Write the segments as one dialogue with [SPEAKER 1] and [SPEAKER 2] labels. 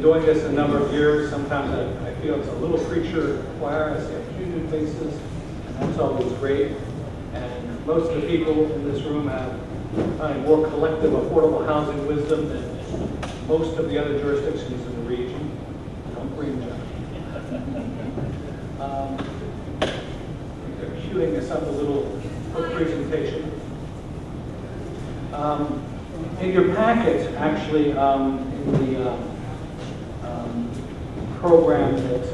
[SPEAKER 1] doing this a number of years. Sometimes I feel it's a little preacher choir. I see a few new faces, and that's always great. And most of the people in this room have more collective affordable housing wisdom than most of the other jurisdictions in the region. Don't bring John. They're queuing us up a little quick presentation. In your packet, actually, in the program that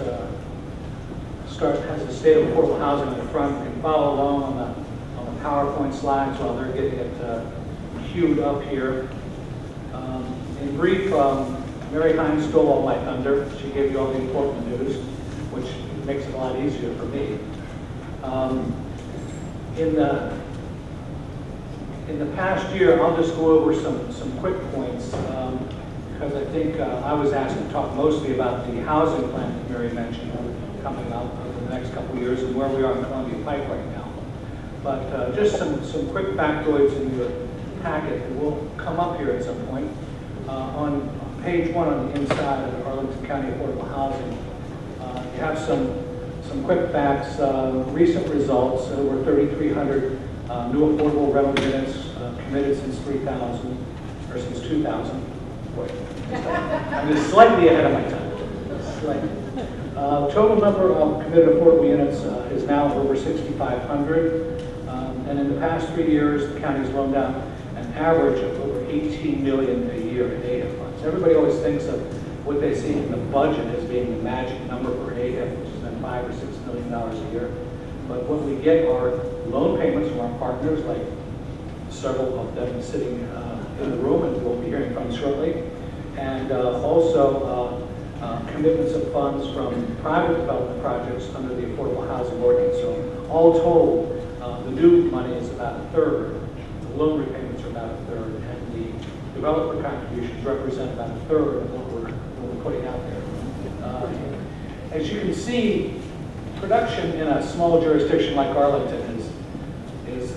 [SPEAKER 1] has the state of affordable housing on the front, you can follow along on the PowerPoint slides while they're getting it queued up here. In brief, Mary Hines stole all my thunder. She gave you all the important news, which makes it a lot easier for me. In the past year, I'll just go over some quick points because I think I was asked to talk mostly about the housing plan that Mary mentioned coming up over the next couple of years and where we are in Columbia Pike right now. But just some quick factoids in your packet that will come up here at some point. On page 1 on the inside of the Arlington County Affordable Housing, you have some quick facts, recent results, over 3,300 new affordable rental units committed since 2000. Wait, I'm just slightly ahead of my time. Slightly. Total number of committed affordable units is now over 6,500. And in the past 3 years, the county's loaned out an average of over $18 million a year in AHIP funds. Everybody always thinks of what they see in the budget as being the magic number for AHIP, which is then $5 or $6 million a year. But what we get are loan payments from our partners, like several of them sitting in the room, and we'll be hearing from shortly, and also commitments of funds from private development projects under the Affordable Housing Ordinance. So all told, the new money is about a third, the loan repayments are about a third, and the developer contributions represent about a third of what we're putting out there. As you can see, production in a small jurisdiction like Arlington is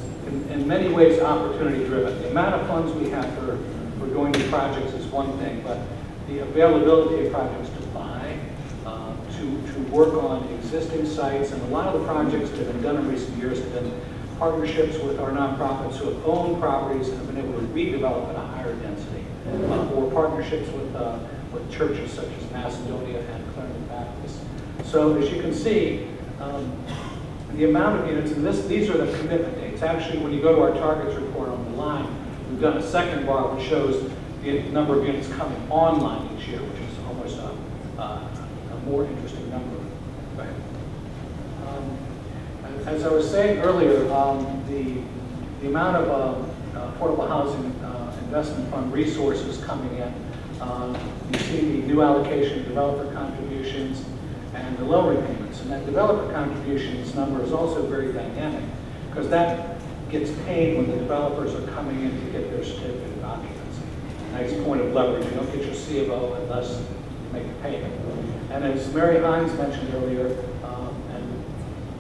[SPEAKER 1] in many ways opportunity driven. The amount of funds we have for doing these projects is one thing, but the availability of projects to buy, to work on existing sites, and a lot of the projects that have been done in recent years have been partnerships with our nonprofits who have owned properties and have been able to redevelop at a higher density, or partnerships with churches such as Macedonia and Clarendon Baptist. So as you can see, the amount of units, and these are the commitment dates. Actually, when you go to our targets report on the line, we've done a second bar which shows the number of units coming online each year, which is almost a more interesting number. Go ahead. As I was saying earlier, the amount of affordable housing investment fund resources coming in, you see the new allocation of developer contributions and the loan repayments. And that developer contributions number is also very dynamic because that gets paid when the developers are coming in to get their certificate of occupancy. Nice point of leverage. You don't get your C of O unless you make a payment. And as Mary Hines mentioned earlier, and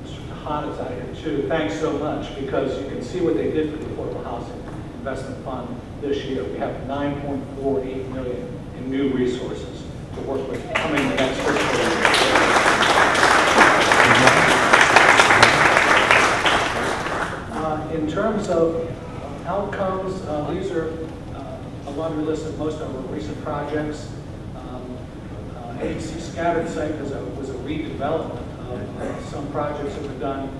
[SPEAKER 1] Mr. Hahn is out here too, thanks so much because you can see what they did for the Affordable Housing Investment Fund this year. We have $9.48 million in new resources to work with coming the next fiscal year. In terms of outcomes, these are a laundry list of most of our recent projects. ABC Scattered Site was a redevelopment of some projects that were done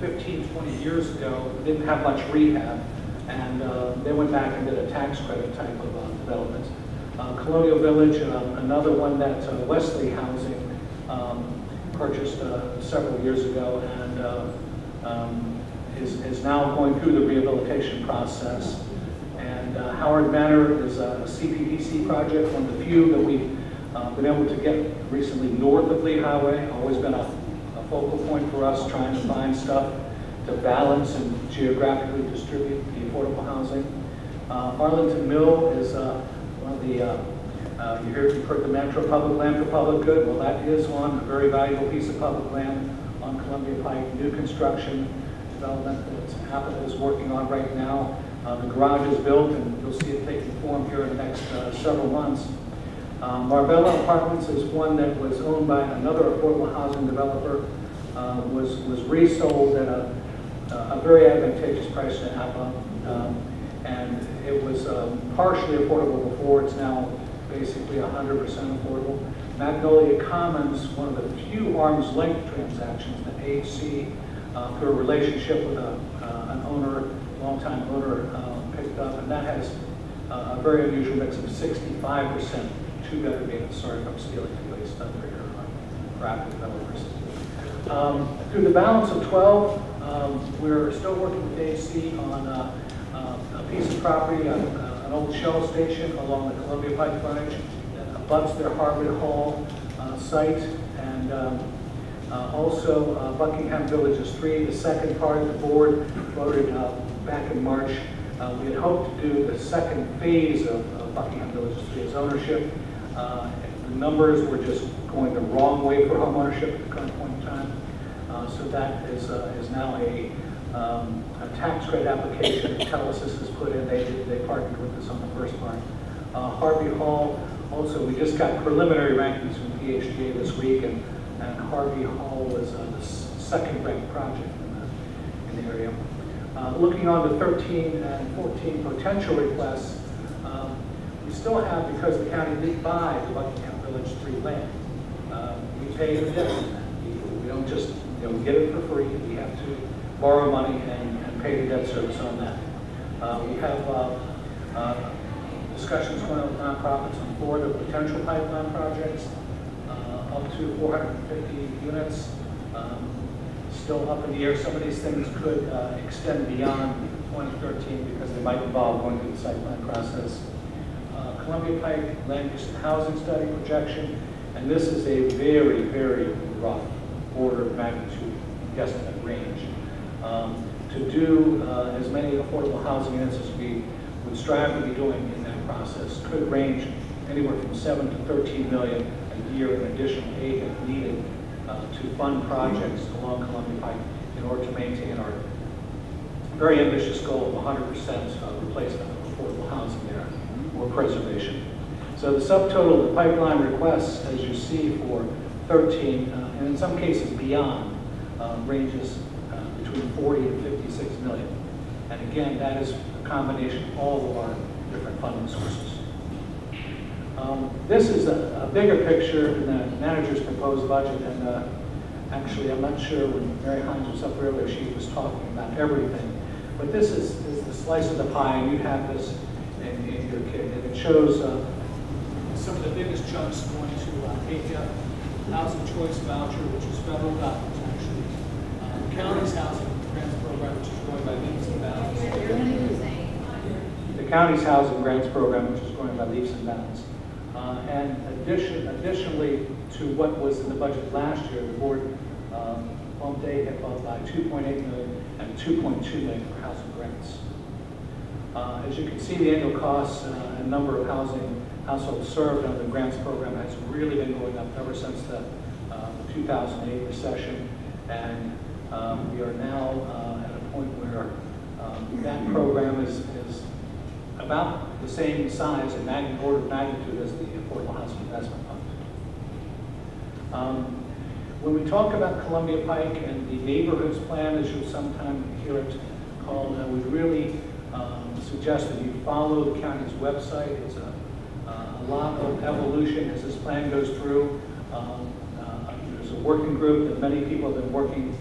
[SPEAKER 1] 15, 20 years ago. Didn't have much rehab, and they went back and did a tax credit type of development. Colonial Village, another one that Wesley Housing purchased several years ago, and is now going through the rehabilitation process. And Howard Manor is a CPDC project, one of the few that we've been able to get recently north of Lee Highway. Always been a focal point for us, trying to find stuff to balance and geographically distribute the affordable housing. Arlington Mill is one of the, you've heard the mantra, public land for public good. Well, that is on a very valuable piece of public land on Columbia Pike, new construction development that Apple is working on right now. The garage is built, and you'll see it taking form here in the next several months. Marbella Apartments is one that was owned by another affordable housing developer, was resold at a very advantageous price to APA, and it was partially affordable before. It's now basically 100% affordable. Magnolia Commons, one of the few arm's length transactions that AHC, through a relationship with an owner, longtime owner, picked up, and that has a very unusual mix of 65% two-bedroom units. Sorry if I'm stealing anybody's thunder here on rapid developers. Through the balance of 12, we're still working with AHC on a piece of property, an old Shell station along the Columbia Pike frontage that abuts their Harvard Hall site, and also Buckingham Villages 3, the second part of the board voted back in March. We had hoped to do the second phase of Buckingham Villages 3 as ownership. The numbers were just going the wrong way for home ownership at the current point in time. So that is now a tax credit application that Telesis has put in. They partnered with us on the first part. Harvey Hall, also we just got preliminary rankings from PHGA this week, and Harvey Hall was the second ranked project in the area. Looking on to 13 and 14 potential requests, we still have, because the county did buy the Buckingham Village 3 land, we pay the debt on that. We don't just get it for free. We have to borrow money and pay the debt service on that. We have discussions going on with nonprofits on 4 of the potential pipeline projects, up to 450 units. Still up in the air. Some of these things could extend beyond 2013 because they might involve going through the site plan process. Columbia Pike land use and housing study projection, and this is a very, very rough order of magnitude guesstimate range. To do as many affordable housing units as we would strive to be doing in that process could range anywhere from 7 to 13 million a year in additional aid if needed to fund projects along Columbia Pike in order to maintain our very ambitious goal of 100% replacement of affordable housing there, or preservation. So the subtotal of the pipeline requests, as you see for 13, and in some cases beyond, ranges between 40 and 56 million. And again, that is a combination of all of our different funding sources. This is a bigger picture than the manager's proposed budget, and actually I'm not sure when Mary Hines was up earlier, she was talking about everything. But this is the slice of the pie, and you have this in your kit, and it shows some of the biggest chunks going to APA, Housing Choice Voucher, which is federal dollars actually, the county's housing grants program, which is going by leaps and bounds. The county's housing grants program, which is going by leaps and bounds. And additionally to what was in the budget last year, the board bumped AHIP by 2.8 million and 2.2 million for housing grants. As you can see, the annual costs and number of households served under the grants program has really been going up ever since the 2008 recession, and we are now at a point where that program is about the same size and order of magnitude as the Affordable Housing Investment Fund. When we talk about Columbia Pike and the neighborhoods plan, as you'll sometime hear it called, we really suggest that you follow the county's website. It's a lot of evolution as this plan goes through. There's a working group that many people have been working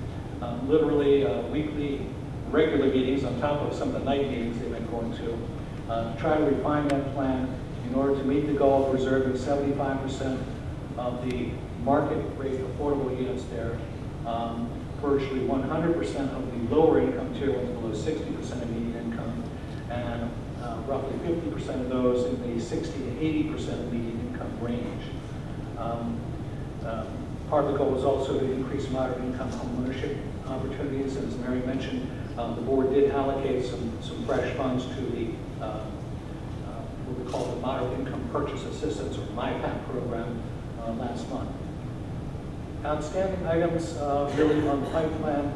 [SPEAKER 1] literally weekly, regular meetings on top of some of the night meetings they've been going to try to refine that plan in order to meet the goal of reserving 75% of the market rate affordable units there, virtually 100% of the lower income tier ones below 60% of median income, and roughly 50% of those in the 60 to 80% of median income range. Part of the goal is also to increase moderate income home ownership opportunities. As Mary mentioned, the board did allocate some fresh funds to the what we call the Moderate Income Purchase Assistance, or MyPAC program, last month. Outstanding items really on the Pike plan,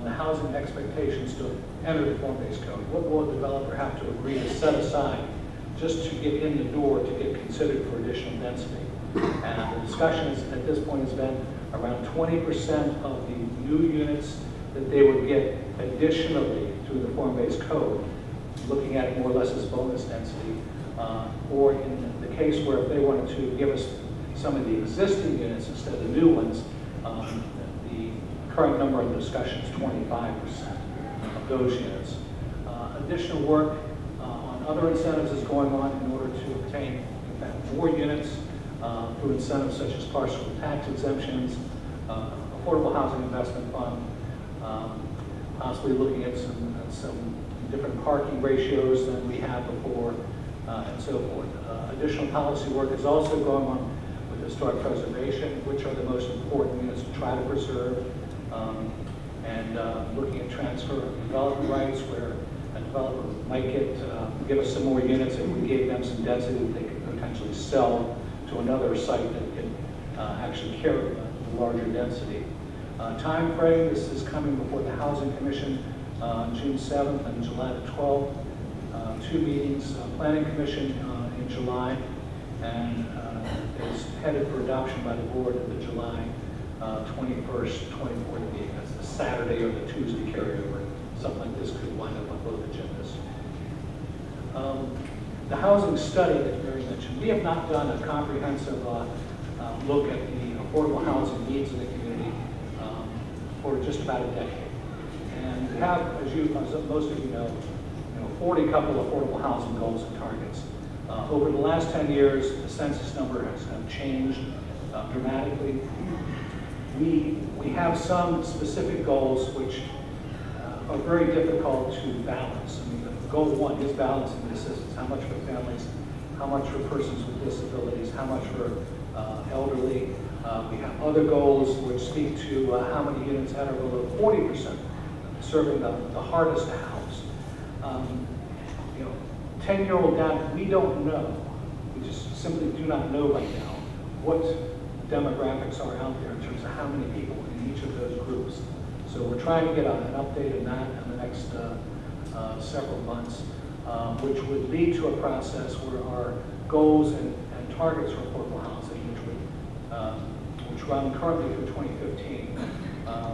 [SPEAKER 1] the housing expectations to enter the form-based code. What will a developer have to agree to set aside just to get in the door to get considered for additional density. And the discussion at this point has been around 20% of the new units that they would get additionally through the form-based code, looking at it more or less as bonus density, or in the case where if they wanted to give us some of the existing units instead of the new ones, the current number of the discussion is 25% of those units. Additional work on other incentives is going on in order to obtain, in fact, more units through incentives such as partial tax exemptions, affordable housing investment fund, possibly looking at some different parking ratios than we had before, and so forth. Additional policy work is also going on with historic preservation, which are the most important units to try to preserve, and looking at transfer of development rights, where a developer might give us some more units if we gave them some density that they could potentially sell to another site that could actually carry a larger density. Time frame, this is coming before the Housing Commission June 7th and July the 12th. 2 meetings, Planning Commission in July, and is headed for adoption by the board at the July 21st, 24th meeting. That's the Saturday or the Tuesday carryover. Something like this could wind up on both agendas. The housing study that Mary mentioned, we have not done a comprehensive look at the affordable housing needs of the community for just about a decade. And we have, as most of you know, 40 couple affordable housing goals and targets. Over the last 10 years, the census number has changed dramatically. We have some specific goals which are very difficult to balance. I mean, goal 1 is balancing the assistance. How much for families, how much for persons with disabilities, how much for elderly. We have other goals which speak to how many units that are below 40%, serving the hardest to house. 10-year-old data, we don't know. We just simply do not know right now what demographics are out there in terms of how many people in each of those groups. So we're trying to get an update on that in the next several months, which would lead to a process where our goals and targets for affordable housing, which run currently through 2015,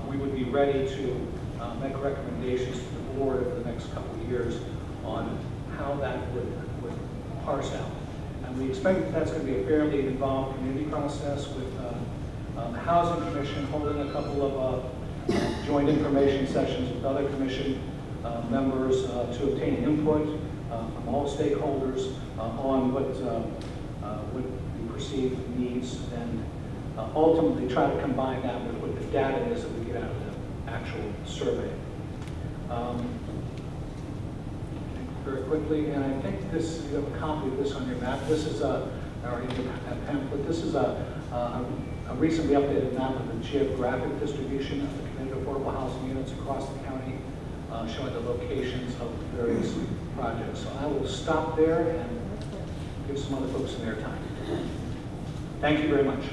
[SPEAKER 1] we would be ready to make recommendations to the board over the next couple of years on how that would parse out. And we expect that that's going to be a fairly involved community process with the Housing Commission holding a couple of joint information sessions with other commission members to obtain input from all stakeholders on what would be perceived needs, and ultimately try to combine that with what the data is that we get out of the actual survey. Very quickly, and I think this, you have a copy of this on your map. This is our pamphlet. This is a recently updated map of the geographic distribution of the community affordable housing units across the county, showing the locations of various projects. So I will stop there and give some other folks some airtime. Thank you very much.